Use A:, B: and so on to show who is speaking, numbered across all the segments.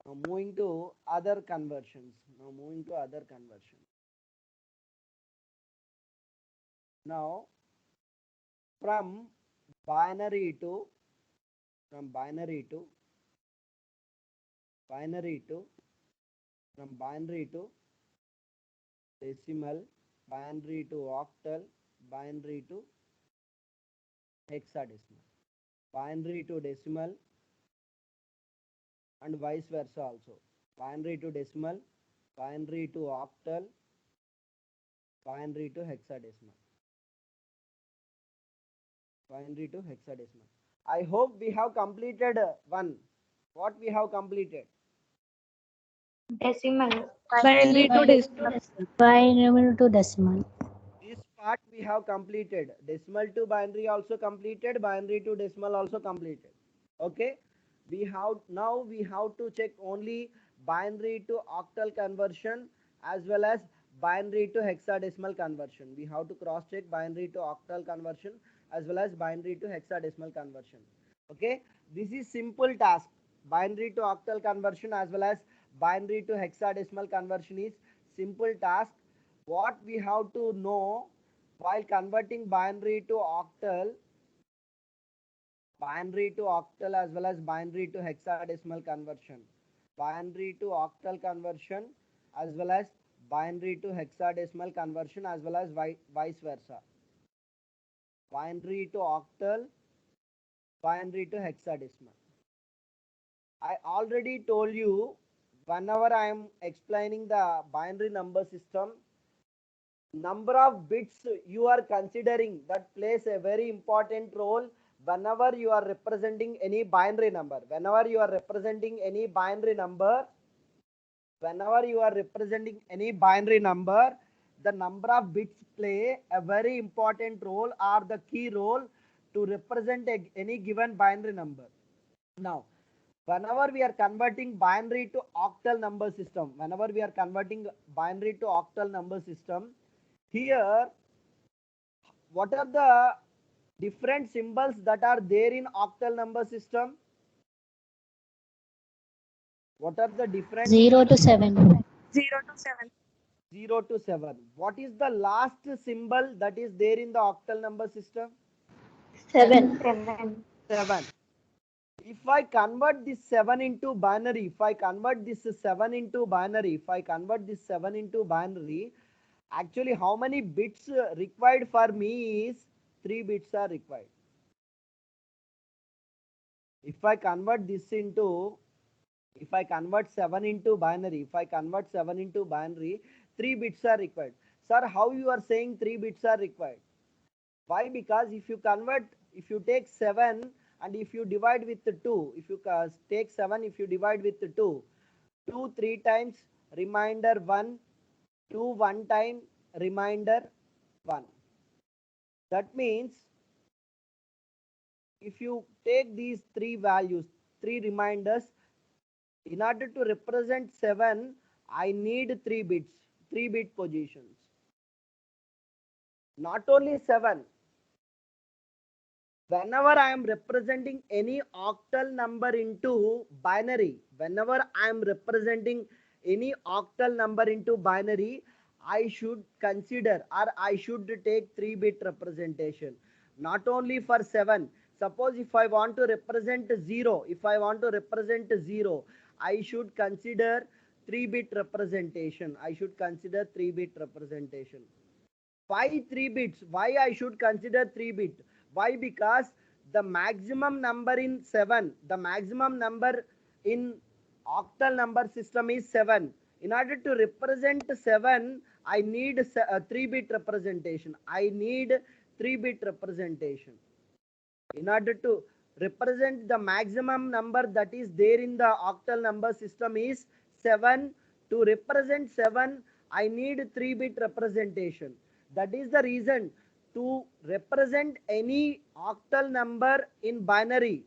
A: Now moving to other conversions. Now moving to other conversions. Now from binary to from binary to binary to from binary to decimal, binary to octal, binary to hexadecimal, binary to decimal, and vice versa also. Binary to decimal, binary to octal, binary to hexadecimal, binary to hexadecimal. I hope we have completed one. What we have completed?
B: Decimal.
C: Binary to decimal.
D: Binary to decimal.
A: This part we have completed. Decimal to binary also completed. Binary to decimal also completed. Okay. We have to check only binary to octal conversion as well as binary to hexadecimal conversion. We have to cross check binary to octal conversion as well as binary to hexadecimal conversion. Okay. This is simple task. Binary to octal conversion as well as binary to hexadecimal conversion is simple task. What we have to know while converting binary to octal, as well as binary to hexadecimal conversion, binary to octal conversion as well as binary to hexadecimal conversion as well as vice versa, binary to octal, binary to hexadecimal. I already told you, whenever I am explaining the binary number system, number of bits you are considering that plays a very important role whenever you are representing any binary number. Whenever you are representing any binary number, whenever you are representing any binary number, the number of bits play a very important role or the key role to represent any given binary number. Now whenever we are converting binary to octal number system, whenever we are converting binary to octal number system, here what are the different symbols that are there in octal number system? What are the different
D: 0 to 7.
C: 0 to 7.
A: 0 to 7? What is the last symbol that is there in the octal number system?
C: 7.
B: 7.
A: 7. If I convert this 7 into binary, if I convert this 7 into binary, if I convert this 7 into binary, actually how many bits required for me is 3 bits are required. If I convert this into, if I convert 7 into binary, if I convert 7 into binary, 3 bits are required. Sir, how you are saying 3 bits are required? Why? Because if you convert, if you take 7 and if you divide with 2, if you take 7, if you divide with 2, 2 3 times, remainder 1, 2 1 time, remainder 1. That means if you take these three values, three reminders, in order to represent 7, I need 3 bits, 3 bit positions. Not only 7, whenever I am representing any octal number into binary, whenever I am representing any octal number into binary, I should consider or I should take 3 bit representation. Not only for 7. Suppose if I want to represent 0, if I want to represent 0, I should consider 3 bit representation. I should consider 3 bit representation. Why 3 bits? Why I should consider 3 bit? Why? Because the maximum number in 7, the maximum number in octal number system is 7. In order to represent 7, I need a 3 bit representation. I need 3 bit representation. In order to represent the maximum number that is there in the octal number system is 7. To represent 7, I need 3 bit representation. That is the reason to represent any octal number in binary.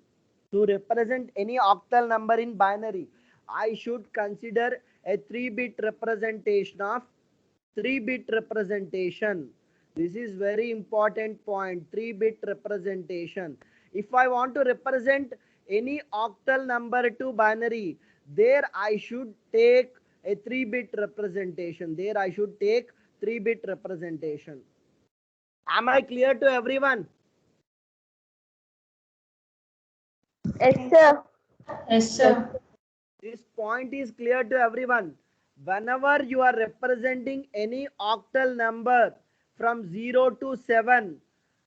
A: To represent any octal number in binary, I should consider a 3 bit representation of 3 bit representation. This is very important point, 3 bit representation. If I want to represent any octal number to binary, there I should take a 3-bit representation. There I should take 3-bit representation. Am I clear to everyone?
C: Yes, sir.
B: Yes, sir.
A: This point is clear to everyone. Whenever you are representing any octal number from 0 to 7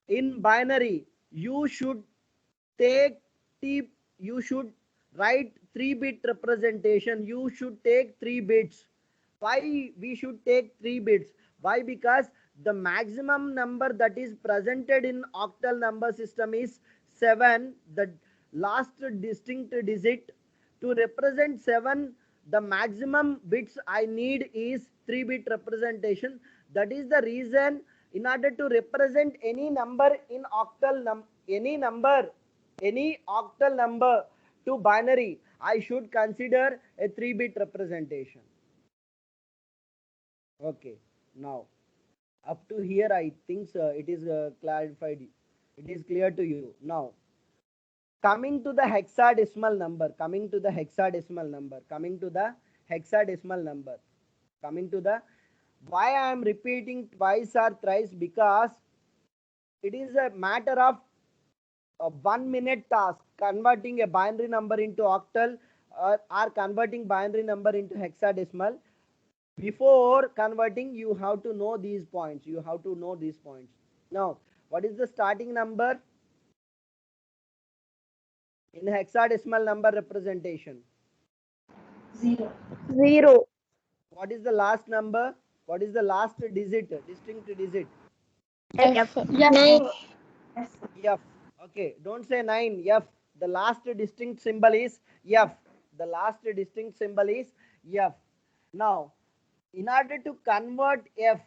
A: in binary, you should take you should write 3-bit representation. You should take 3 bits. Why we should take 3 bits? Why? Because the maximum number that is presented in octal number system is 7, the last distinct digit. To represent 7, the maximum bits I need is 3-bit representation. That is the reason, in order to represent any number in any octal number to binary, I should consider a 3-bit representation. Okay, now up to here I think it is clarified. It is clear to you. Now coming to the hexadecimal number, coming to the why I am repeating twice or thrice, because it is a matter of a 1 minute task converting a binary number into octal, or converting binary number into hexadecimal. Before converting, you have to know these points. Now, what is the starting number in hexadecimal number representation?
B: 0.
C: 0.
A: What is the last number? What is the last distinct digit?
C: F.
D: 9.
A: F. Okay, don't say 9. F. The last distinct symbol is F. Now, in order to convert F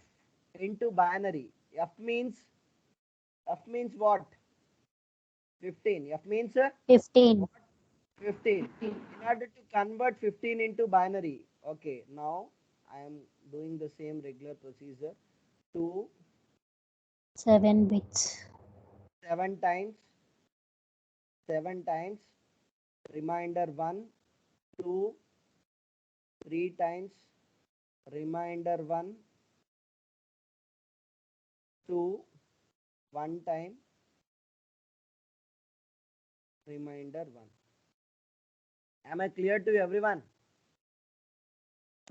A: into binary, F means what? 15. F means
D: 15.
A: 15. In order to convert 15 into binary, okay, now I am doing the same regular procedure. 2,
D: 7 bits.
A: 7 times, remainder 1, 2, 3 times, remainder 1, 2, 1 time, remainder 1. Am I clear to everyone?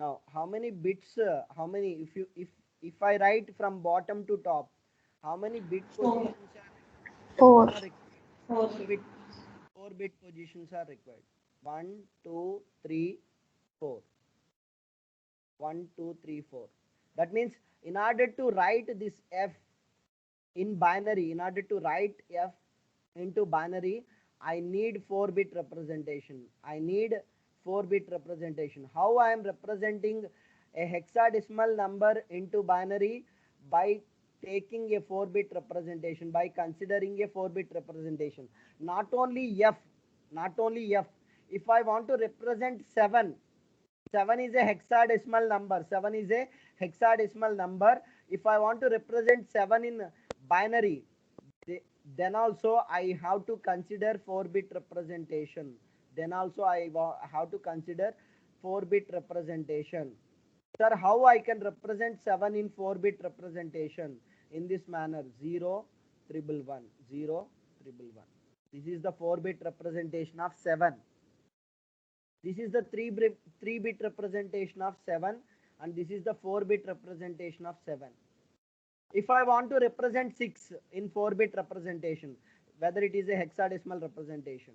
A: Now, how many bits? If I write from bottom to top, how many bit
B: 4.
A: positions
C: 4.
A: are required?
B: 4.
A: 4-bit positions are required. 1, 2, 3, 4. 1, 2, 3, 4. That means in order to write this F in binary, into binary, I need 4-bit representation. How I am representing a hexadecimal number into binary? By taking a 4-bit representation, by considering a 4-bit representation. Not only F. If I want to represent 7, 7 is a hexadecimal number. If I want to represent 7 in binary, then also I have to consider 4-bit representation. Sir, how I can represent 7 in 4-bit representation? In this manner: 0, 111, 0, 111. This is the 4-bit representation of 7. This is the 3-bit representation of 7, and this is the 4-bit representation of 7. If I want to represent 6 in 4-bit representation, whether it is a hexadecimal representation.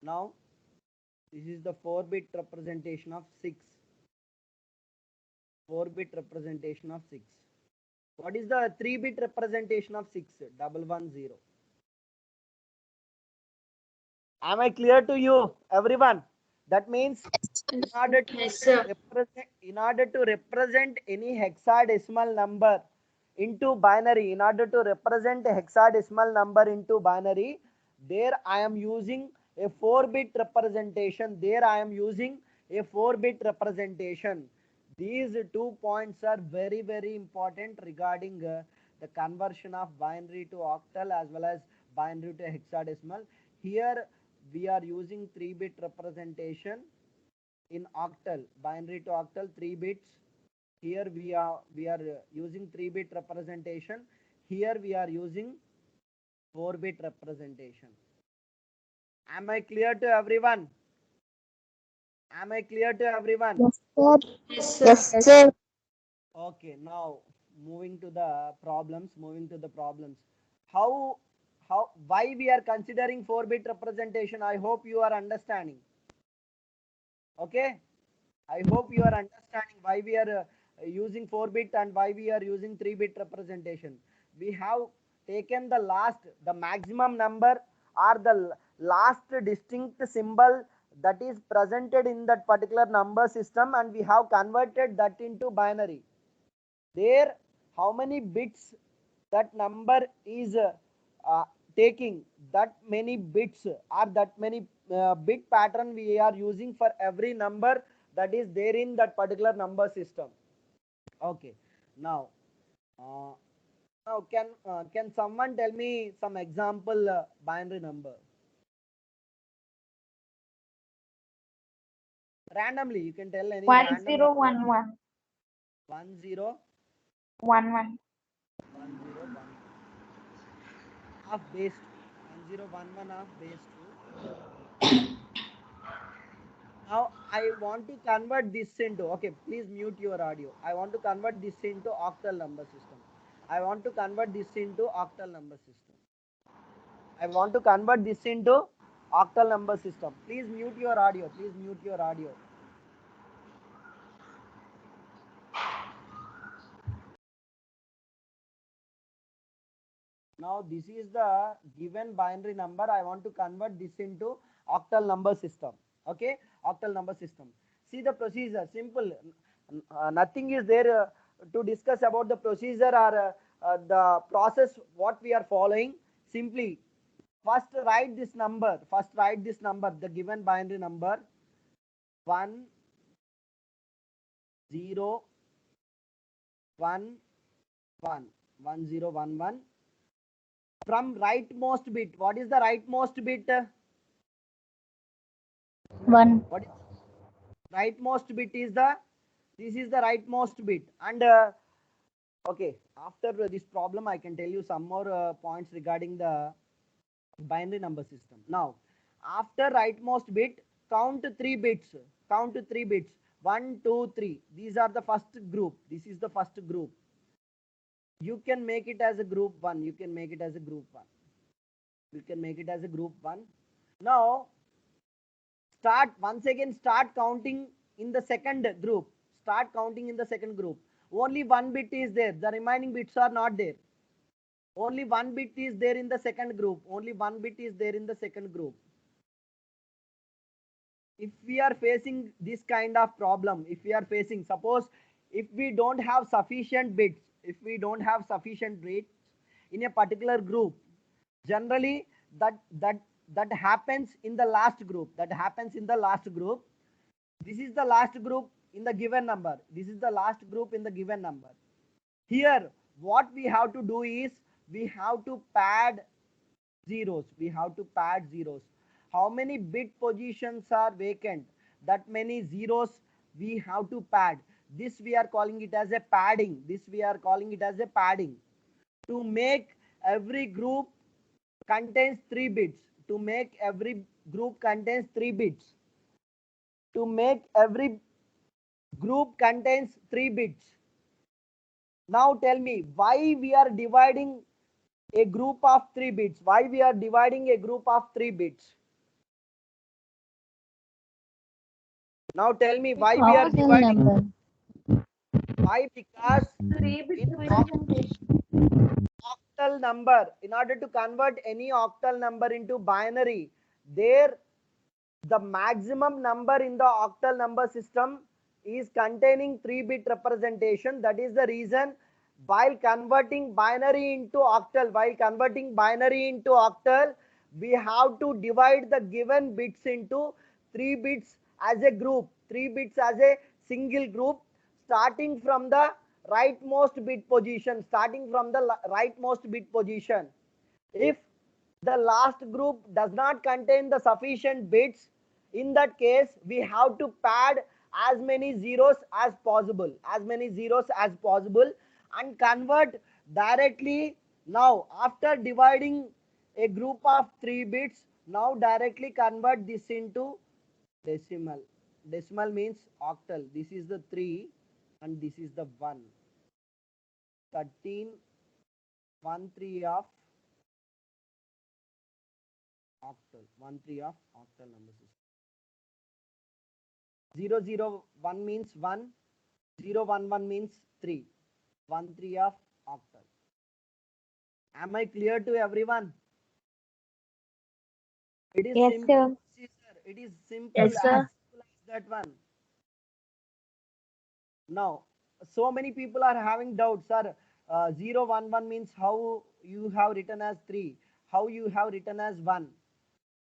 A: Now, this is the 4-bit representation of 6. 4-bit representation of 6. What is the 3-bit representation of 6? 110. Am I clear to you, everyone? That means in order to
B: Yes, sir.
A: represent any hexadecimal number into binary, there I am using a 4-bit representation. These 2 points are very, very important regarding the conversion of binary to octal as well as binary to hexadecimal. Here we are using 3-bit representation. in octal, binary to octal, 3 bits. Here we are using 3-bit representation. Here we are using 4-bit representation. Am I clear to everyone? Am I clear to everyone?
C: Yes, sir.
B: Yes, sir.
C: Yes, sir.
A: Okay, now moving to the problems. How why we are considering 4-bit representation? I hope you are understanding. Okay, I hope you are understanding why we are using 4-bit and why we are using 3-bit representation. We have taken the maximum number or the last distinct symbol that is presented in that particular number system, and we have converted that into binary. There, how many bits that number is uh, taking, that many bits or that many bit pattern we are using for every number that is there in that particular number system. Okay, now uh, can someone tell me some example binary number randomly? You can tell any random number.
C: 1011
A: 10
C: 11.
A: 101 half base 2, 1011 half base 2. Now I want to convert this into, okay, please mute your audio. I want to convert this into octal number system. I want to convert this into octal number system. I want to convert this into octal number system. Please mute your audio. Please mute your audio. Now this is the given binary number. I want to convert this into octal number system. Okay, octal number system. See the procedure, simple. Nothing is there to discuss about the procedure or the process what we are following. Simply first write this number. First write this number, the given binary number 1 0 1 1 1 0 1 1 from rightmost bit. What is the rightmost bit?
D: 1.
A: What is rightmost bit is the, this is the rightmost bit. And okay, after this problem I can tell you some more points regarding the binary number system. Now after rightmost bit, count 3 bits. Count 3 bits. 1 2 3. These are the first group. This is the first group. You can make it as a group 1. You can make it as a group 1. You can make it as a group 1. Now start once again, start counting in the second group. Start counting in the second group. Only 1 bit is there, the remaining bits are not there. Only 1 bit is there in the second group. Only 1 bit is there in the second group. If we are facing this kind of problem, if we are facing, suppose if we don't have sufficient bits, if we don't have sufficient bits in a particular group, generally that happens in the last group. That happens in the last group. This is the last group in the given number. This is the last group in the given number. Here what we have to do is we have to pad zeros. We have to pad zeros. How many bit positions are vacant? That many zeros we have to pad. This we are calling it as a padding. This we are calling it as a padding. To make every group contains 3 bits. To make every group contains 3 bits. To make every group contains 3 bits. Now tell me why we are dividing a group of 3 bits. Why we are dividing a group of 3 bits? Now tell me why we are
D: Octal
A: dividing.
D: number.
A: Why? Because
B: 3-bit
A: in octal number, in order to convert any octal number into binary, there the maximum number in the octal number system is containing 3-bit representation. That is the reason while converting binary into octal, we have to divide the given bits into 3 bits as a group, 3 bits as a single group, starting from the rightmost bit position, If the last group does not contain the sufficient bits, In that case, we have to pad as many zeros as possible, and convert directly. Now, after dividing a group of 3 bits, now directly convert this into decimal. Decimal means octal. This is the 3 and this is the 1. 13 1 3 of octal. 1 3 of octal number system. 0 0 1 means 1. 0 1 1 means 3. 1 3 of octal. Am I clear to everyone? It is
C: Yes,
A: simple.
C: sir.
A: It is simple,
C: Yes,
A: as
C: sir.
A: simple as that one. Now, so many people are having doubts, sir. 0 1 1 means how you have written as 3, how you have written as 1.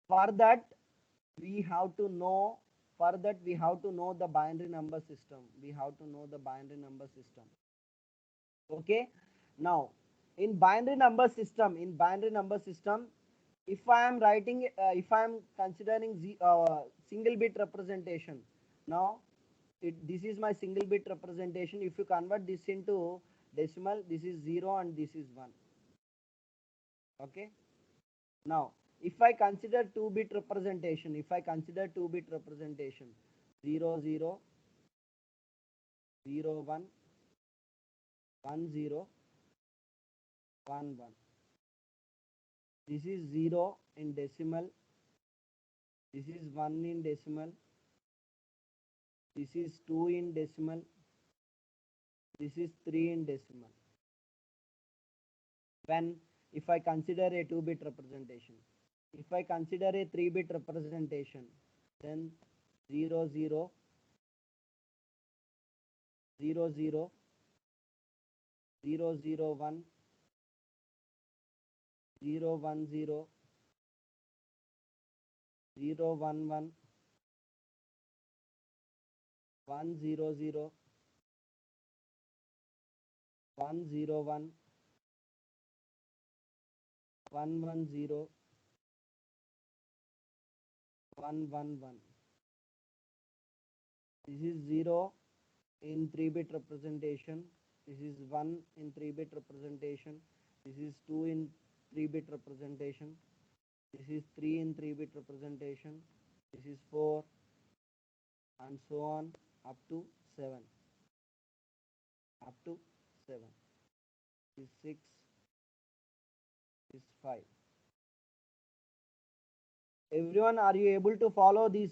A: For that, we have to know. For that, we have to know the binary number system. We have to know the binary number system. Okay. Now, in binary number system, if I am writing, if I am considering single bit representation, now this is my single bit representation. If you convert this into decimal, this is 0 and this is 1. Okay. Now, if I consider 2-bit representation, 0 0 0 1 1 0 1 1. This is 0 in decimal. This is 1 in decimal. This is 2 in decimal. This is 3 in decimal. When, if I consider a 2-bit representation, if I consider a 3-bit representation, then 0 0 0 0 0 0 1 0 1 0 0 1 1 1 0 0 1 0 1 1 1 0 1 1 1. This is 0 in 3-bit representation. This is 1 in 3-bit representation. This is 2 in 3-bit representation. This is 3 in 3-bit representation. This is 4 and so on up to 7. Up to 7. This is 6. This is 5. Everyone, are you able to follow this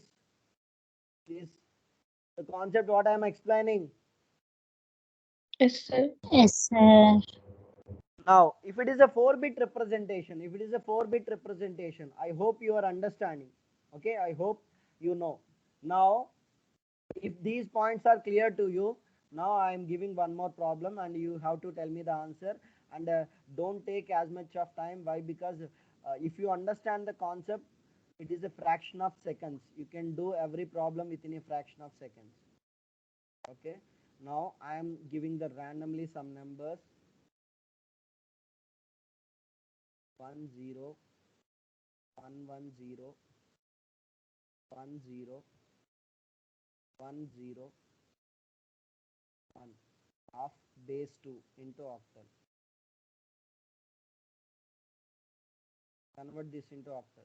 A: the concept what I am explaining?
C: Yes, sir.
D: Yes, sir.
A: Now, if it is a 4-bit representation, I hope you are understanding. Okay, I hope you know. Now, if these points are clear to you, now I am giving one more problem and you have to tell me the answer, and don't take as much of time. Why? Because if you understand the concept, it is a fraction of seconds. You can do every problem within a fraction of seconds. Okay. Now I am giving the randomly some numbers. 1 0 1 1 0 1 0 1 0 1 of base 2 into octal. Convert this into octal.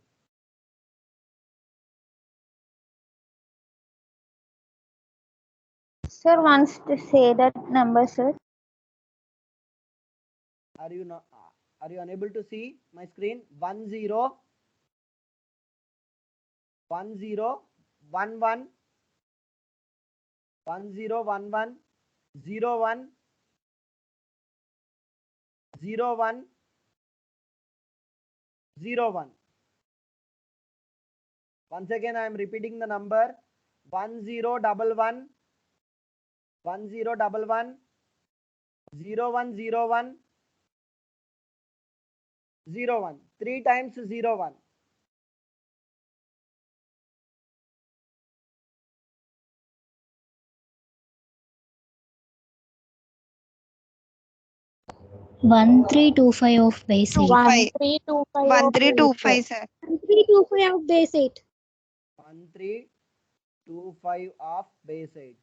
C: Sir wants to say that number, sir.
A: Are you not? Are you unable to see my screen? 1 0 1 0 1 1 1 0 1 1 0 1 0 1 0 1. Once again, I am repeating the number 1 0 1 1 1 0 1 1 0 1 0 1 0 1. 3 times 0 1.
D: One three two five of base 8.
C: 1325 of base
E: 1325, sir.
C: 1325 of base 8.
A: 1325 of base 8.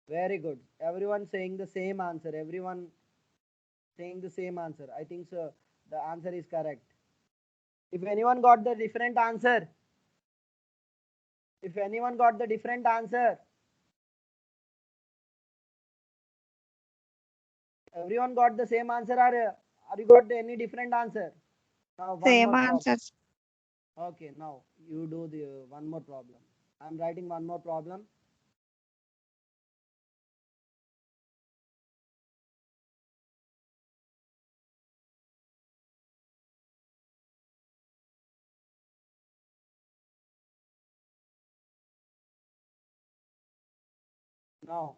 A: Very good. Everyone saying the same answer. Everyone saying the same answer. I think so. The answer is correct. If anyone got the different answer, if anyone got the different answer, everyone got the same answer, or are you got any different answer? Now one
E: Same
A: more problem.
E: answers.
A: Okay, now you do the one more problem. I'm writing one more problem. Now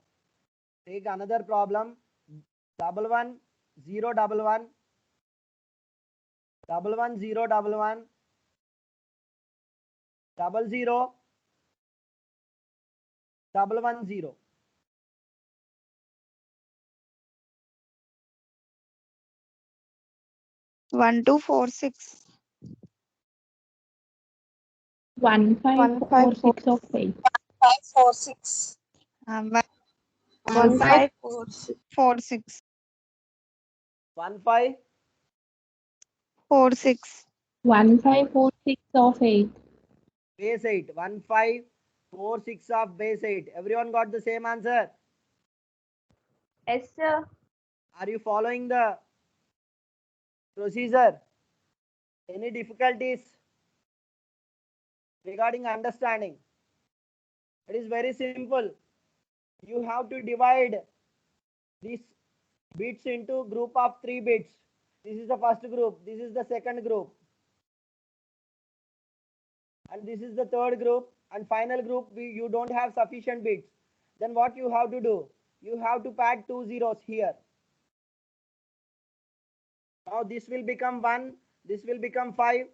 A: take another problem. 11 0 11 11 0 11 00 110.
E: 1246.
B: 1546 of 8.
E: 546. 1546.
A: 15
E: 46.
B: 1546 of 8.
A: base 8. 1546 of base 8. Everyone got the same answer.
C: Yes, sir.
A: Are you following the procedure? Any difficulties regarding understanding? It is very simple. You have to divide these bits into group of 3 bits. This is the first group. This is the second group. And this is the third group. And final group, you don't have sufficient bits. Then what you have to do? You have to pad 2 zeros here. Now this will become 1, this will become 5,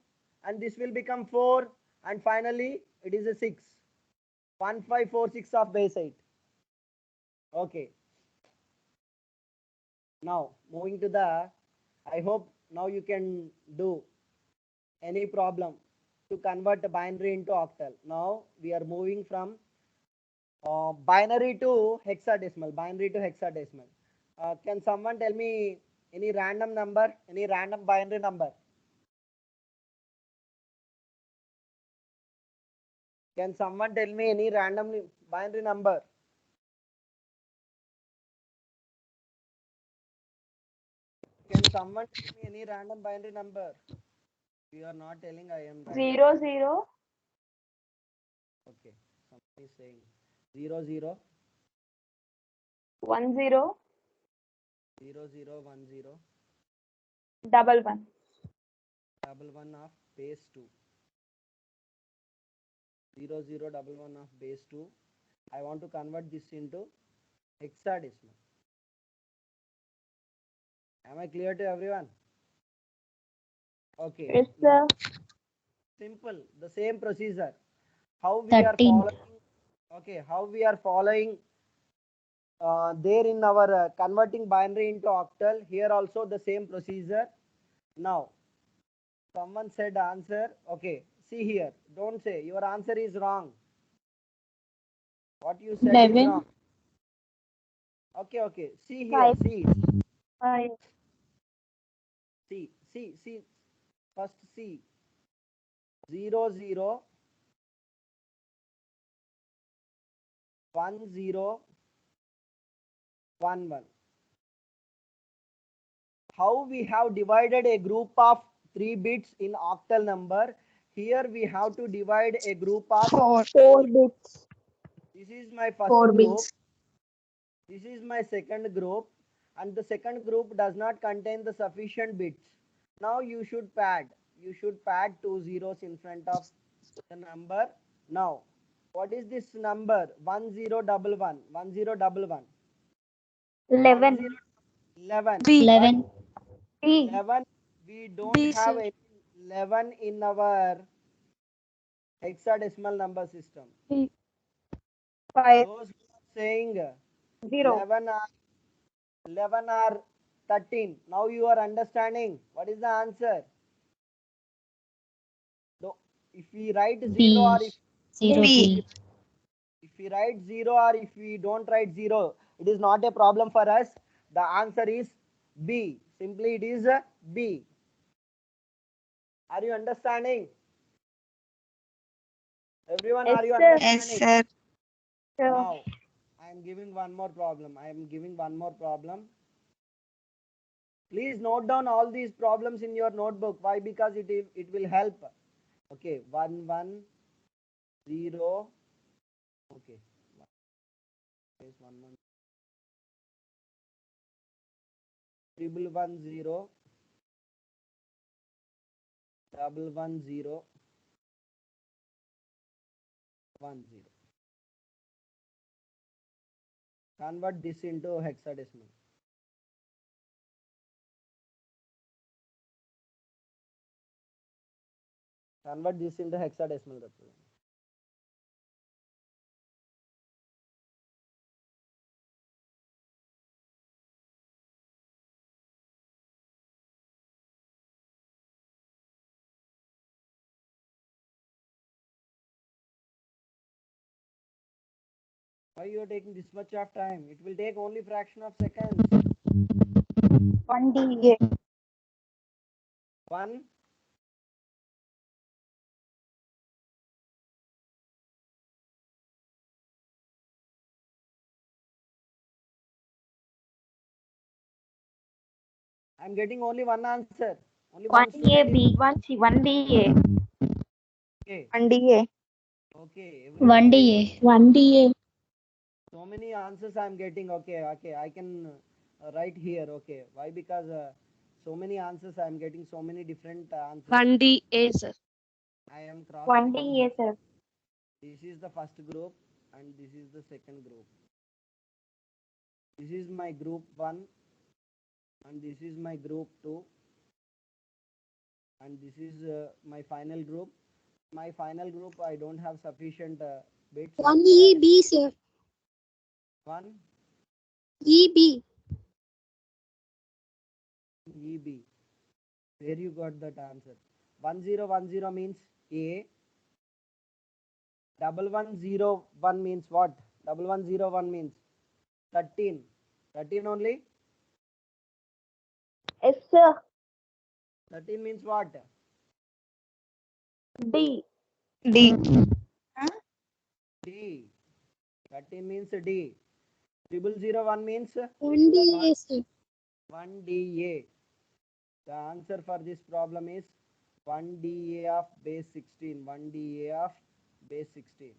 A: and this will become 4, and finally it is a 6. 1546 of base 8. Okay. Now moving to the, I hope now you can do any problem to convert a binary into octal. Now we are moving from binary to hexadecimal. Binary to hexadecimal. Can someone tell me any random number, any random binary number? Can someone tell me any random binary number? Can someone tell me any random binary number? You are not telling, I am right.
C: 0 0
A: Okay. Somebody is saying 0 0
C: 1 0
A: 0 0 1 0
C: 1 1.
A: 1 of base 2. 0 0 1 of base 2. I want to convert this into hexadecimal. Am I clear to everyone? Okay.
C: Yes, sir.
A: Simple. The same procedure. How we
D: 13.
A: are following? Okay. How we are following? There in our converting binary into octal. Here also the same procedure. Now, someone said answer. Okay. See here. Don't say your answer is wrong. What you said is
B: 11.
A: wrong. Okay. Okay. See here.
C: 5
A: See.
C: 5
A: See. First see. 0 0 1 0 1 1. How we have divided a group of 3 bits in octal number? Here we have to divide a group of
E: 4.
C: 4 bits.
A: This is my first
B: 4
A: group.
B: bits.
A: This is my second group, and the second group does not contain the sufficient bits. Now you should pad. You should pad 2 zeros in front of the number. Now, what is this number? 1011. 1011.
C: 11
A: 11.
E: B.
D: 11.
C: B
A: 11. We don't
E: B,
A: have
E: sir.
A: any 11 in our hexadecimal number system.
C: 5
A: Those who are saying
C: 0
A: 11 are 13. Now you are understanding what is the answer. If we write 0
D: B.
A: or if
D: Zero
E: B.
D: B.
A: If we write 0 or if we don't write 0, it is not a problem for us. The answer is B. Simply it is B. Are you understanding? Everyone,
C: Yes,
A: are you
C: sir.
A: understanding?
E: Yes, sir.
C: So,
A: Now, I am giving one more problem. Please note down all these problems in your notebook. Why? Because it will help. Okay, 1 1 0. Okay, yes, 1 1 triple 1 0 double 1 0 1 0. Convert this into hexadecimal. Convert this into hexadecimal representation. Why you are taking this much of time? It will take only fraction of seconds.
C: 1D.
A: 1 I'm getting only one answer. Only one
C: 1A,
A: student is
C: B1, C, 1DA.
A: okay.
E: 1DA.
A: Okay,
D: One
A: everyone take
D: DA.
B: 1DA.
A: so many answers I'm getting. Okay, I can write here. Okay, why? Because so many answers I'm getting, so many different answers.
F: 1DA, sir.
A: I am cross checking
C: 1DA, sir.
A: This is the first group and this is the second group. This is my group 1 and this is my group 2 and this is my final group. My final group I don't have sufficient bits.
E: 1EB, sir.
A: 1
E: EB.
A: EB. Where you got that answer? 1010 means A. 1101 means what? 1101 means 13. 13 only?
C: Yes, sir.
A: 13 means what?
C: D.
E: D.
A: D. 13 means D. 0001 means
E: 1DA, sir.
A: 1DA. The answer for this problem is 1DA of base 16. 1DA of base 16.